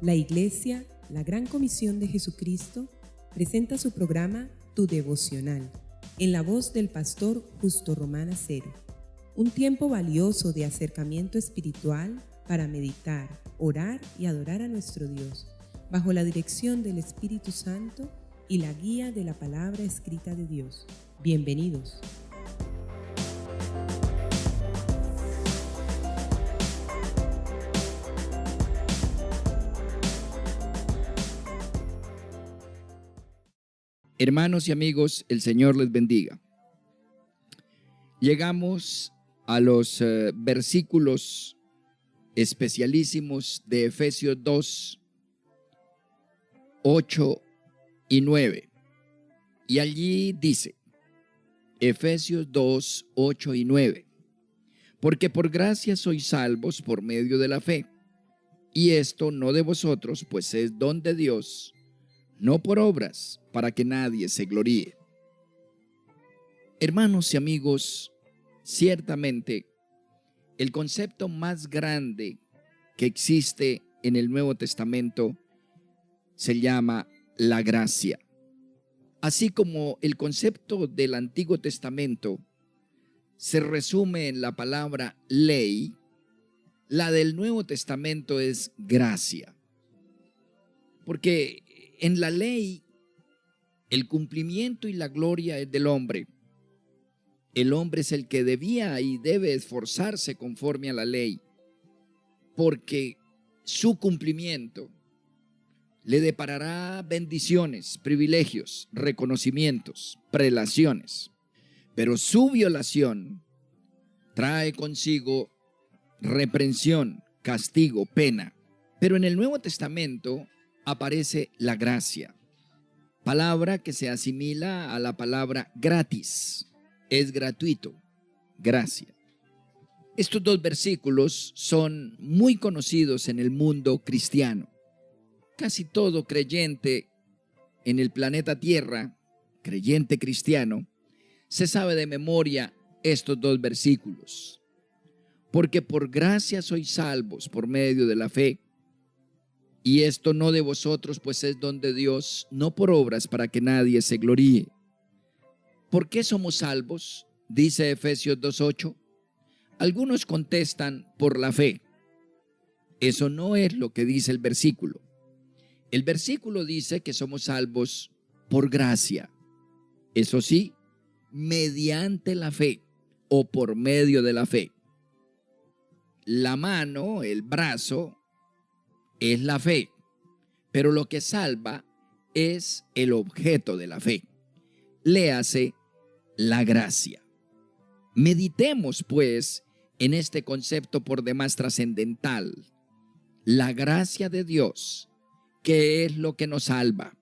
La Iglesia, la Gran Comisión de Jesucristo, presenta su programa Tu Devocional, en la voz del pastor Justo Román Acero. Un tiempo valioso de acercamiento espiritual para meditar, orar y adorar a nuestro Dios, bajo la dirección del Espíritu Santo y la guía de la palabra escrita de Dios. Bienvenidos. Hermanos y amigos, el Señor les bendiga. Llegamos a los versículos especialísimos de Efesios 2, 8 y 9. Y allí dice, Efesios 2, 8 y 9. Porque por gracia sois salvos por medio de la fe. Y esto no de vosotros, pues es don de Dios, no por obras, para que nadie se gloríe. Hermanos y amigos, ciertamente el concepto más grande que existe en el Nuevo Testamento se llama la gracia. Así como el concepto del Antiguo Testamento se resume en la palabra ley, la del Nuevo Testamento es gracia. Porque en la ley, el cumplimiento y la gloria es del hombre. El hombre es el que debía y debe esforzarse conforme a la ley, porque su cumplimiento le deparará bendiciones, privilegios, reconocimientos, prelaciones. Pero su violación trae consigo reprensión, castigo, pena. Pero en el Nuevo Testamento aparece la gracia, palabra que se asimila a la palabra gratis, es gratuito, gracia. Estos dos versículos son muy conocidos en el mundo cristiano. Casi todo creyente en el planeta Tierra, creyente cristiano, se sabe de memoria estos dos versículos. Porque por gracia sois salvos por medio de la fe. Y esto no de vosotros, pues es don de Dios, no por obras para que nadie se gloríe. ¿Por qué somos salvos? Dice Efesios 2:8. Algunos contestan por la fe. Eso no es lo que dice el versículo. El versículo dice que somos salvos por gracia. Eso sí, mediante la fe o por medio de la fe. La mano, el brazo, es la fe, pero lo que salva es el objeto de la fe. Léase la gracia. Meditemos, pues, en este concepto por demás trascendental. La gracia de Dios, que es lo que nos salva.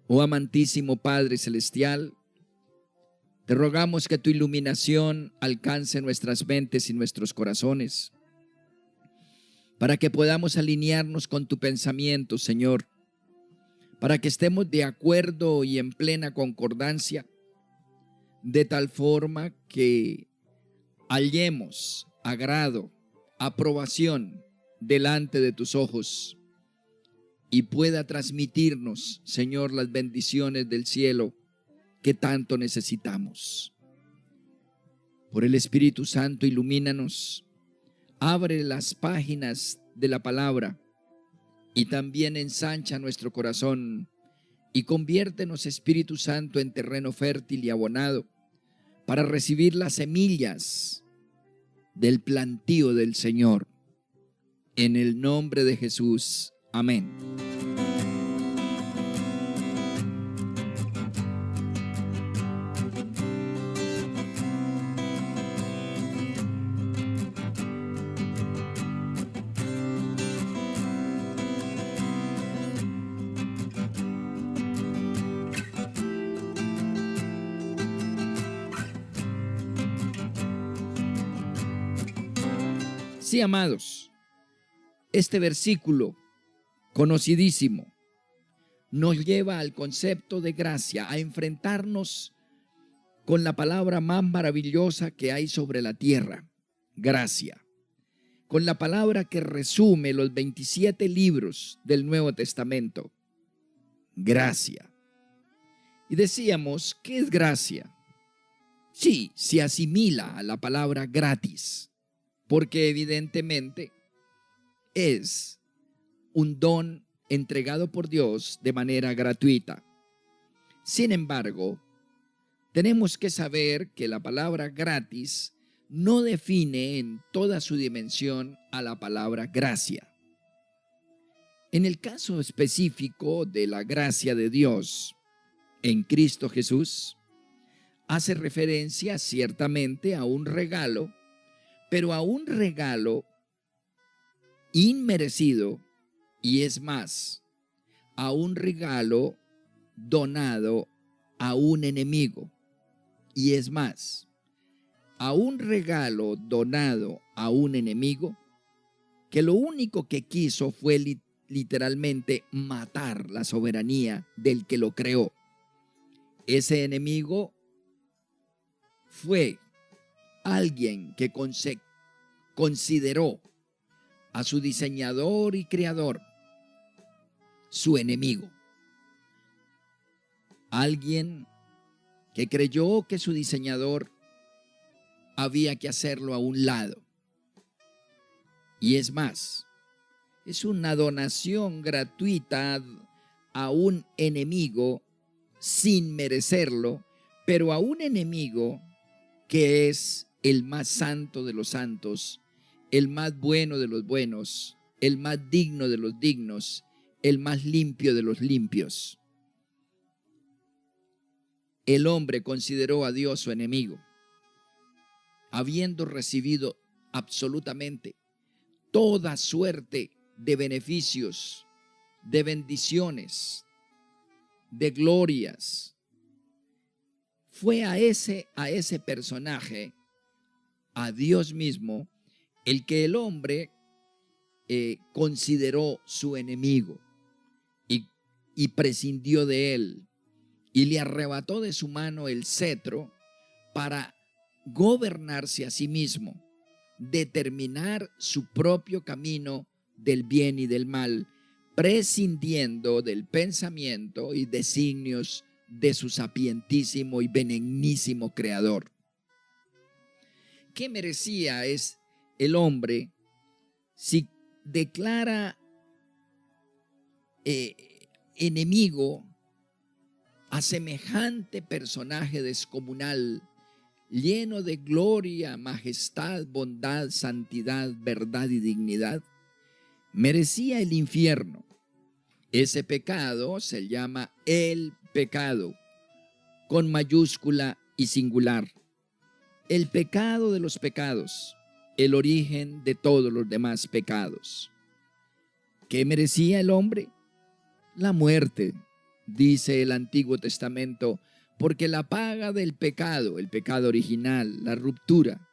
Oh amantísimo Padre Celestial, te rogamos que tu iluminación alcance nuestras mentes y nuestros corazones, para que podamos alinearnos con tu pensamiento, Señor, para que estemos de acuerdo y en plena concordancia, de tal forma que hallemos agrado, aprobación delante de tus ojos y pueda transmitirnos, Señor, las bendiciones del cielo que tanto necesitamos. Por el Espíritu Santo, ilumínanos. Abre las páginas de la palabra y también ensancha nuestro corazón y conviértenos, Espíritu Santo, en terreno fértil y abonado para recibir las semillas del plantío del Señor. En el nombre de Jesús. Amén. Sí, amados, este versículo conocidísimo nos lleva al concepto de gracia, a enfrentarnos con la palabra más maravillosa que hay sobre la tierra, gracia. con la palabra que resume los 27 libros del Nuevo Testamento: gracia. Y decíamos, ¿qué es gracia? Sí, se asimila a la palabra gratis, porque evidentemente es un don entregado por Dios de manera gratuita. Sin embargo, tenemos que saber que la palabra gratis no define en toda su dimensión a la palabra gracia. En el caso específico de la gracia de Dios en Cristo Jesús, hace referencia ciertamente a un regalo, pero a un regalo inmerecido, y es más, a un regalo donado a un enemigo, y es más, a un regalo donado a un enemigo que lo único que quiso fue literalmente matar la soberanía del que lo creó. Ese enemigo fue alguien que consideró a su diseñador y creador su enemigo. Alguien que creyó que su diseñador había que hacerlo a un lado. Y es más, es una donación gratuita a un enemigo sin merecerlo, pero a un enemigo que es el más santo de los santos, el más bueno de los buenos, el más digno de los dignos, el más limpio de los limpios. El hombre consideró a Dios su enemigo, habiendo recibido absolutamente toda suerte de beneficios, de bendiciones, de glorias. Fue a ese personaje, a Dios mismo, el que el hombre consideró su enemigo y prescindió de él y le arrebató de su mano el cetro para gobernarse a sí mismo, determinar su propio camino del bien y del mal, prescindiendo del pensamiento y designios de su sapientísimo y benignísimo Creador. ¿Qué merecía es el hombre si declara enemigo a semejante personaje descomunal, lleno de gloria, majestad, bondad, santidad, verdad y dignidad? Merecía el infierno. Ese pecado se llama el pecado, con mayúscula y singular. El pecado de los pecados, el origen de todos los demás pecados. ¿Qué merecía el hombre? La muerte, dice el Antiguo Testamento, porque la paga del pecado, el pecado original, la ruptura,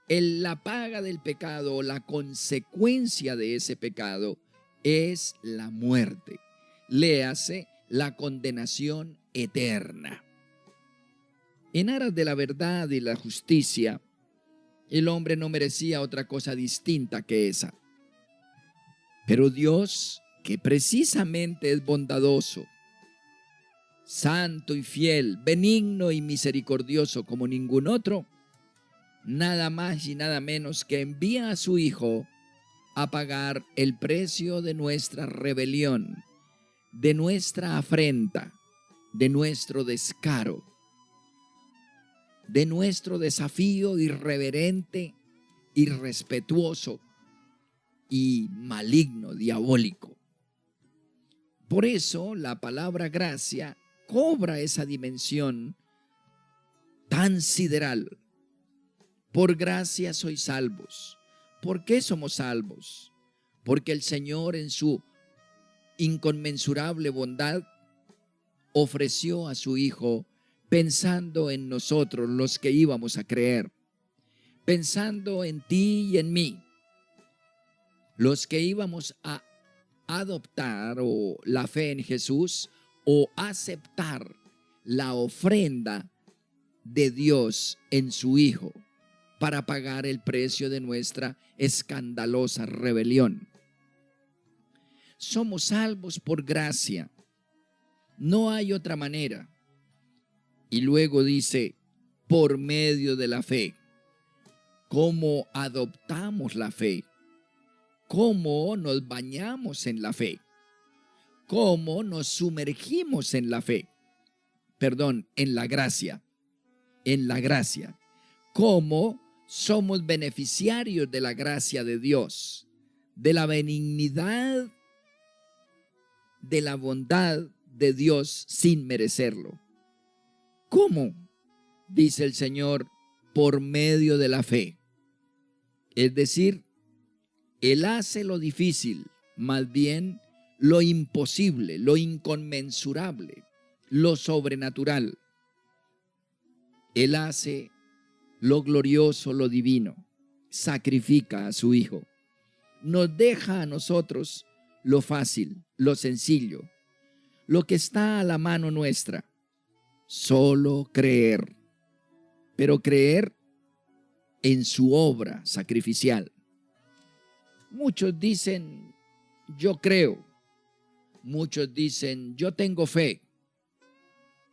la paga del pecado o la consecuencia de ese pecado es la muerte. Léase, la condenación eterna. En aras de la verdad y la justicia, el hombre no merecía otra cosa distinta que esa. Pero Dios, que precisamente es bondadoso, santo y fiel, benigno y misericordioso como ningún otro, nada más y nada menos que envía a su Hijo a pagar el precio de nuestra rebelión, de nuestra afrenta, de nuestro descaro, de nuestro desafío irreverente, irrespetuoso y maligno, diabólico. Por eso la palabra gracia cobra esa dimensión tan sideral. Por gracia sois salvos. ¿Por qué somos salvos? Porque el Señor en su inconmensurable bondad ofreció a su Hijo pensando en nosotros los que íbamos a creer, pensando en ti y en mí, los que íbamos a adoptar la fe en Jesús o aceptar la ofrenda de Dios en su Hijo. para pagar el precio de nuestra escandalosa rebelión. Somos salvos por gracia. No hay otra manera. Y luego dice, por medio de la fe. ¿Cómo adoptamos la fe? ¿Cómo nos bañamos en la fe? ¿Cómo nos sumergimos en la fe? Perdón, en la gracia. En la gracia. ¿Cómo somos beneficiarios de la gracia de Dios? De la benignidad, de la bondad de Dios sin merecerlo. ¿Cómo? Dice el Señor, por medio de la fe. Es decir, Él hace lo difícil, más bien lo imposible, lo inconmensurable, lo sobrenatural. Él hace lo glorioso, lo divino, sacrifica a su Hijo. Nos deja a nosotros lo fácil, lo sencillo, lo que está a la mano nuestra. Solo creer, pero creer en su obra sacrificial. Muchos dicen, yo creo. Muchos dicen, yo tengo fe.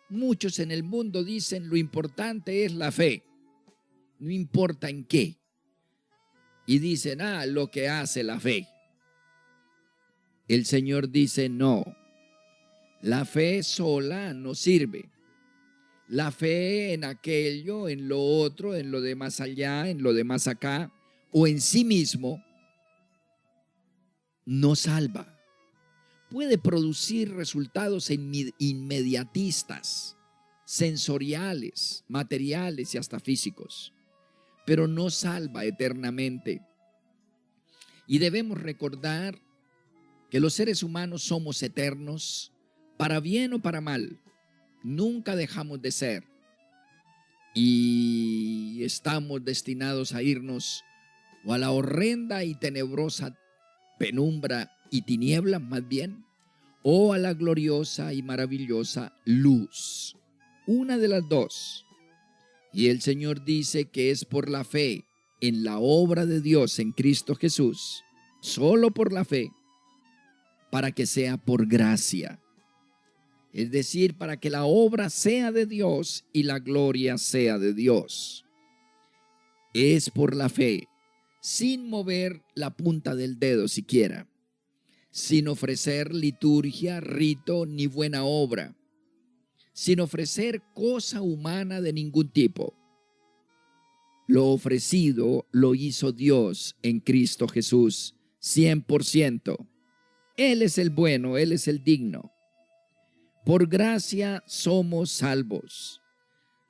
Muchos en el mundo dicen, lo importante es la fe. No importa en qué. Y dicen, lo que hace la fe. El Señor dice, no. La fe sola no sirve. La fe en aquello, en lo otro, en lo de más allá, en lo de más acá, o en sí mismo, no salva. Puede producir resultados inmediatistas, sensoriales, materiales y hasta físicos, pero no salva eternamente. Y debemos recordar que los seres humanos somos eternos, para bien o para mal. Nunca dejamos de ser y estamos destinados a irnos o a la horrenda y tenebrosa penumbra y tiniebla más bien, o a la gloriosa y maravillosa luz. Una de las dos. Y el Señor dice que es por la fe en la obra de Dios en Cristo Jesús, solo por la fe, para que sea por gracia. Es decir, para que la obra sea de Dios y la gloria sea de Dios. Es por la fe, sin mover la punta del dedo siquiera, sin ofrecer liturgia, rito ni buena obra, sin ofrecer cosa humana de ningún tipo. Lo ofrecido lo hizo Dios en Cristo Jesús, 100%. Él es el bueno, Él es el digno. Por gracia somos salvos.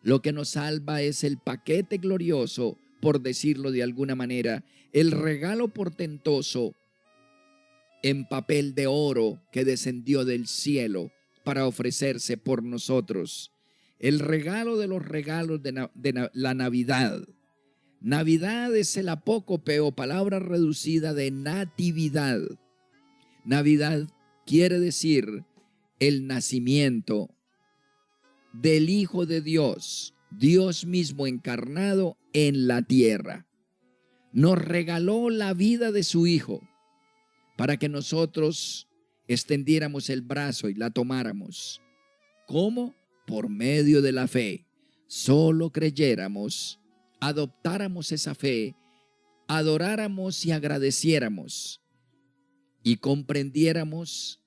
Lo que nos salva es el paquete glorioso, por decirlo de alguna manera, el regalo portentoso en papel de oro que descendió del cielo para ofrecerse por nosotros. El regalo de los regalos de la Navidad. Navidad es el apócope o palabra reducida de natividad. Navidad quiere decir el nacimiento del Hijo de Dios, Dios mismo encarnado en la tierra. Nos regaló la vida de su Hijo para que nosotros extendiéramos el brazo y la tomáramos. ¿Cómo? Por medio de la fe. Solo creyéramos, adoptáramos esa fe, adoráramos y agradeciéramos y comprendiéramos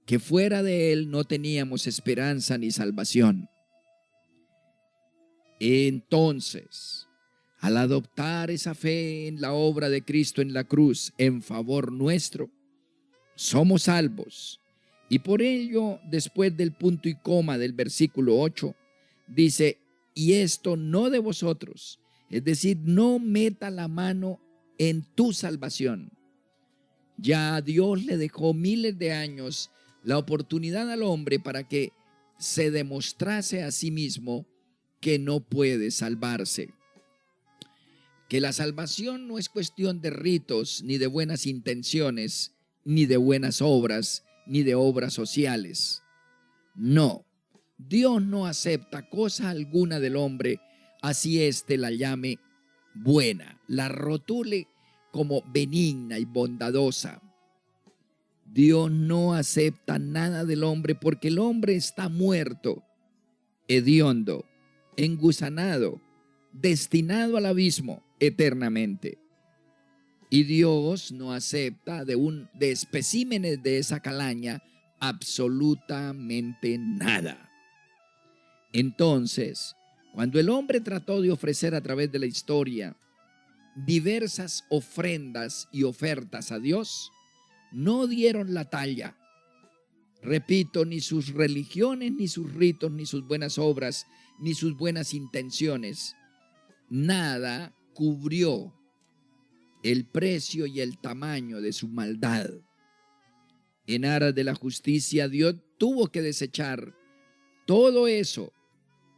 que fuera de Él no teníamos esperanza ni salvación. Entonces, al adoptar esa fe en la obra de Cristo en la cruz en favor nuestro, somos salvos. Y por ello, después del punto y coma del versículo 8, dice, y esto no de vosotros, es decir, no meta la mano en tu salvación. Ya a Dios le dejó miles de años la oportunidad al hombre para que se demostrase a sí mismo que no puede salvarse. Que la salvación no es cuestión de ritos, ni de buenas intenciones, ni de buenas obras, ni de obras sociales. No, Dios no acepta cosa alguna del hombre, así éste la llame buena, la rotule como benigna y bondadosa. Dios no acepta nada del hombre porque el hombre está muerto, hediondo, engusanado, destinado al abismo eternamente. Y Dios no acepta de especímenes de esa calaña absolutamente nada. Entonces, cuando el hombre trató de ofrecer a través de la historia diversas ofrendas y ofertas a Dios, no dieron la talla. Repito, ni sus religiones, ni sus ritos, ni sus buenas obras, ni sus buenas intenciones, nada cubrió el precio y el tamaño de su maldad. En aras de la justicia, Dios tuvo que desechar todo eso.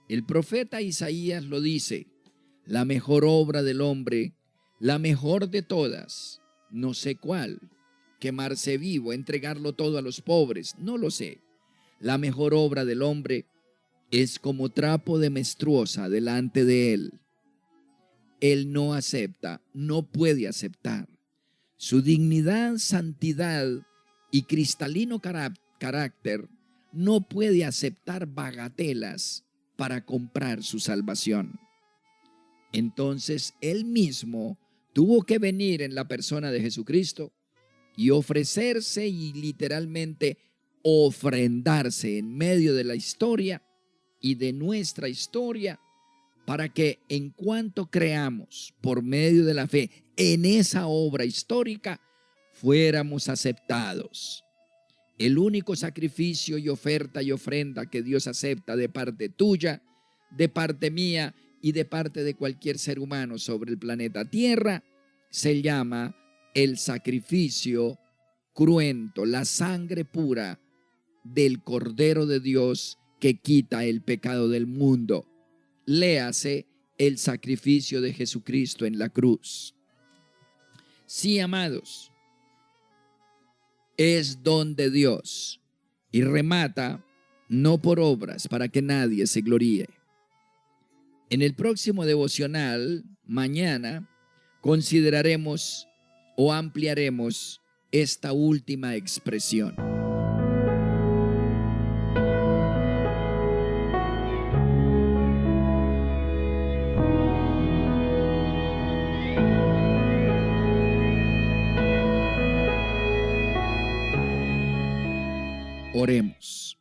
El profeta Isaías lo dice: la mejor obra del hombre, la mejor de todas, no sé cuál, quemarse vivo, entregarlo todo a los pobres, no lo sé. La mejor obra del hombre es como trapo de menstruosa delante de él. Él no acepta, no puede aceptar. Su dignidad, santidad y cristalino carácter no puede aceptar bagatelas para comprar su salvación. Entonces él mismo tuvo que venir en la persona de Jesucristo y ofrecerse y literalmente ofrendarse en medio de la historia y de nuestra historia, para que en cuanto creamos por medio de la fe en esa obra histórica, fuéramos aceptados. El único sacrificio y oferta y ofrenda que Dios acepta de parte tuya, de parte mía y de parte de cualquier ser humano sobre el planeta Tierra, se llama el sacrificio cruento, la sangre pura del Cordero de Dios que quita el pecado del mundo. Léase el sacrificio de Jesucristo en la cruz. Sí, amados, es don de Dios y remata no por obras para que nadie se gloríe. En el próximo devocional, mañana, consideraremos o ampliaremos esta última expresión. Oremos.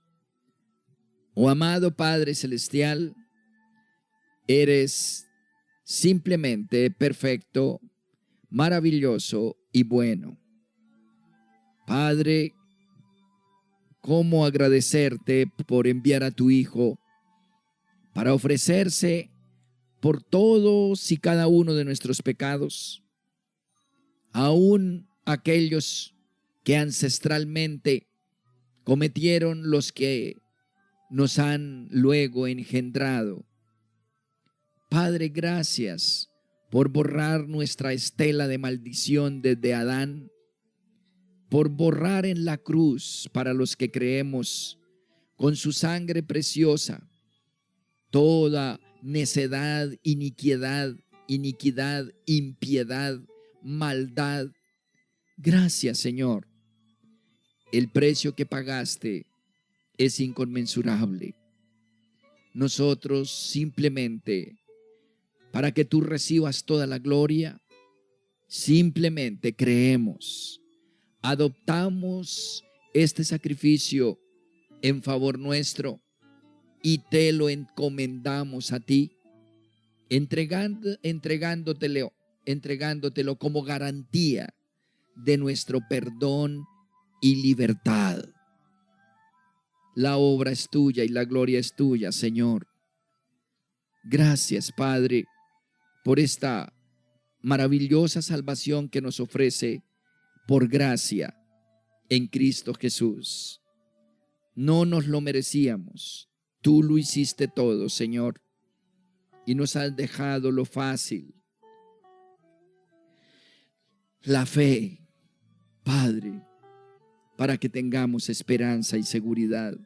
Oh amado Padre Celestial, eres simplemente perfecto, maravilloso y bueno. Padre, ¿cómo agradecerte por enviar a tu Hijo para ofrecerse por todos y cada uno de nuestros pecados, aún aquellos que ancestralmente cometieron los que nos han luego engendrado? Padre, gracias por borrar nuestra estela de maldición desde Adán, por borrar en la cruz para los que creemos con su sangre preciosa toda necedad, iniquidad, impiedad, maldad. Gracias, Señor. El precio que pagaste es inconmensurable. Nosotros simplemente, para que tú recibas toda la gloria, simplemente creemos, adoptamos este sacrificio en favor nuestro y te lo encomendamos a ti, entregándotelo como garantía de nuestro perdón y libertad. La obra es tuya y la gloria es tuya, Señor. Gracias, Padre, por esta maravillosa salvación que nos ofrece por gracia en Cristo Jesús. No nos lo merecíamos. Tú lo hiciste todo, Señor, y nos has dejado lo fácil. La fe, Padre, para que tengamos esperanza y seguridad.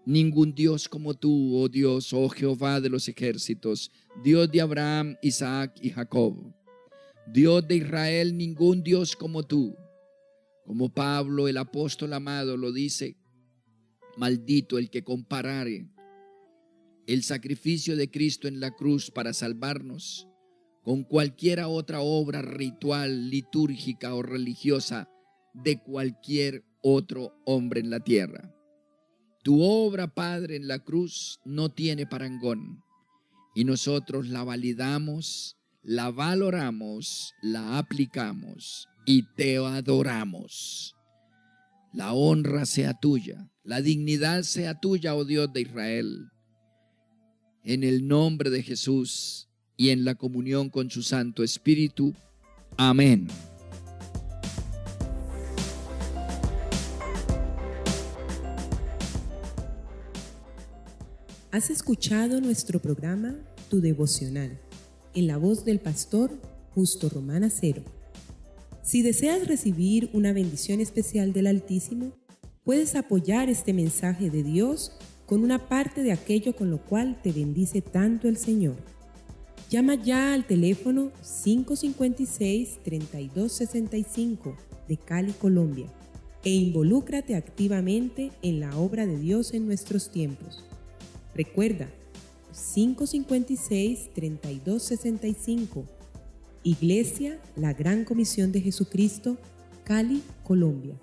Ningún Dios como tú, oh Dios, oh Jehová de los ejércitos, Dios de Abraham, Isaac y Jacob. Dios de Israel, ningún Dios como tú. Como Pablo, el apóstol amado, lo dice: maldito el que comparare el sacrificio de Cristo en la cruz para salvarnos con cualquiera otra obra ritual, litúrgica o religiosa de cualquier otro hombre en la tierra. Tu obra, Padre, en la cruz no tiene parangón, y nosotros la validamos, la valoramos, la aplicamos y te adoramos. La honra sea tuya, la dignidad sea tuya, oh Dios de Israel. En el nombre de Jesús y en la comunión con su Santo Espíritu. Amén. Has escuchado nuestro programa Tu Devocional, en la voz del pastor Justo Román Acero. Si deseas recibir una bendición especial del Altísimo, puedes apoyar este mensaje de Dios con una parte de aquello con lo cual te bendice tanto el Señor. Llama ya al teléfono 556-3265 de Cali, Colombia, e involúcrate activamente en la obra de Dios en nuestros tiempos. Recuerda, 556-3265, Iglesia La Gran Comisión de Jesucristo, Cali, Colombia.